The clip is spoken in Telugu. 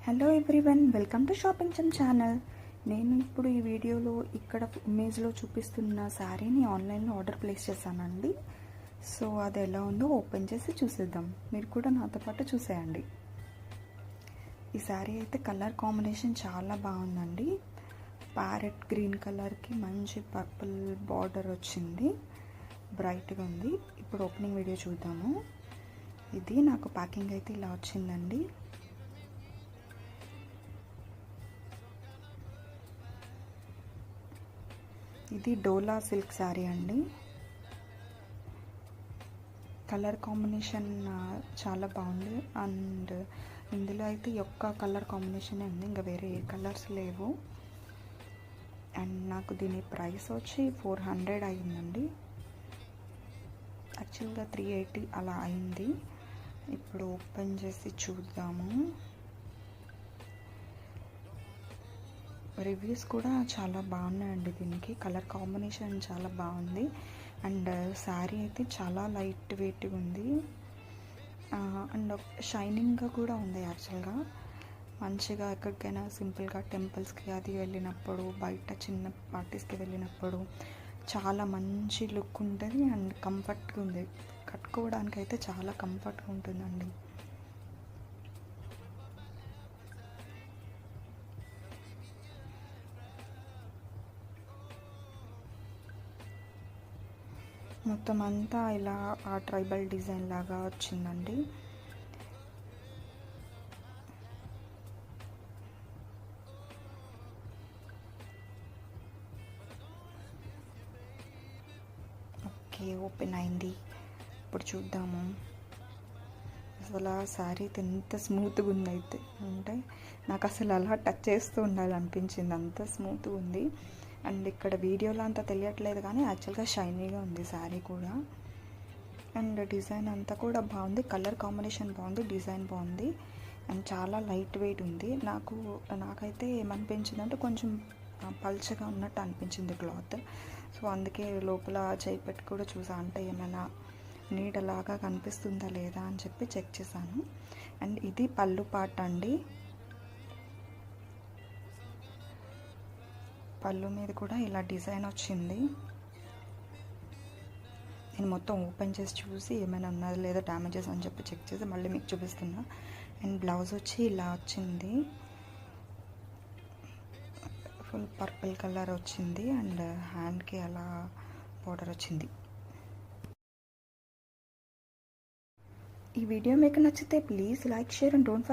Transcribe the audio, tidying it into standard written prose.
Hello everyone, welcome to shopping chum channel. నేను ఇప్పుడు ఈ వీడియోలో ఇక్కడ ఇమేజ్లో చూపిస్తున్న శారీని ఆన్లైన్లో ఆర్డర్ ప్లేస్ చేశానండి. సో అది ఎలా ఉందో ఓపెన్ చేసి చూసేద్దాం. మీరు కూడా నాతో పాటు చూసేయండి. ఈ శారీ అయితే కలర్ కాంబినేషన్ చాలా బాగుందండి. ప్యారెట్ గ్రీన్ కలర్కి మంచి పర్పుల్ బార్డర్ వచ్చింది, బ్రైట్గా ఉంది. ఇప్పుడు ఓపెనింగ్ వీడియో చూద్దాము. ఇది నాకు ప్యాకింగ్ అయితే ఇలా వచ్చిందండి. ఇది డోలా సిల్క్ శారీ అండి. కలర్ కాంబినేషన్ చాలా బాగుంది. అండ్ ఇందులో అయితే ఒక్క కలర్ కాంబినేషన్ ఉంది, ఇంకా వేరే ఏ కలర్స్ లేవు. అండ్ నాకు దీని ప్రైస్ వచ్చి 400 అయిందండి. యాక్చువల్గా 380 అలా అయింది. ఇప్పుడు ఓపెన్ చేసి చూద్దాము. రివ్యూస్ కూడా చాలా బాగున్నాయండి. దీనికి కలర్ కాంబినేషన్ చాలా బాగుంది. అండ్ శారీ అయితే చాలా లైట్ వెయిట్గా ఉంది. అండ్ షైనింగ్గా కూడా ఉంది. యాక్చువల్గా మంచిగా ఎక్కడికైనా సింపుల్గా టెంపుల్స్కి అది వెళ్ళినప్పుడు, బయట చిన్న పార్టీస్కి వెళ్ళినప్పుడు చాలా మంచి లుక్ ఉంటుంది. అండ్ కంఫర్ట్గా ఉంది. కట్టుకోవడానికి అయితే చాలా కంఫర్ట్గా ఉంటుందండి. మొత్తం అంతా ఇలా ఆ ట్రైబల్ డిజైన్ లాగా వచ్చిందండి. ఓకే, ఓపెన్ అయింది. ఇప్పుడు చూద్దాము. అసలు ఆ శారీ ఎంత స్మూత్గా ఉంది అయితే అంటే నాకు అసలు అలా టచ్ చేస్తూ ఉండాలనిపించింది, అంత స్మూత్గా ఉంది. అండ్ ఇక్కడ వీడియోలో అంతా తెలియట్లేదు కానీ యాక్చువల్గా షైనీగా ఉంది శారీ కూడా. అండ్ డిజైన్ అంతా కూడా బాగుంది. కలర్ కాంబినేషన్ బాగుంది, డిజైన్ బాగుంది. అండ్ చాలా లైట్ వెయిట్ ఉంది. నాకైతే ఏమనిపించిందంటే కొంచెం పల్చగా ఉన్నట్టు అనిపించింది క్లాత్. సో అందుకే లోపల చేయి పెట్టి కూడా చూసా, అంటే ఏమైనా నీడలాగా కనిపిస్తుందా లేదా అని చెప్పి చెక్ చేశాను. అండ్ ఇది పళ్ళు పాట అండి. పళ్ళు మీద కూడా ఇలా డిజైన్ వచ్చింది. నేను మొత్తం ఓపెన్ చేసి చూసి ఏమైనా ఉన్నది లేదా డ్యామేజెస్ అని చెప్పి చెక్ చేసి మళ్ళీ మీకు చూపిస్తున్నా. అండ్ బ్లౌజ్ వచ్చి ఇలా వచ్చింది, ఫుల్ పర్పుల్ కలర్ వచ్చింది. అండ్ హ్యాండ్కి అలా బోర్డర్ వచ్చింది. ఈ వీడియో మీకు నచ్చితే please like, share and don't forget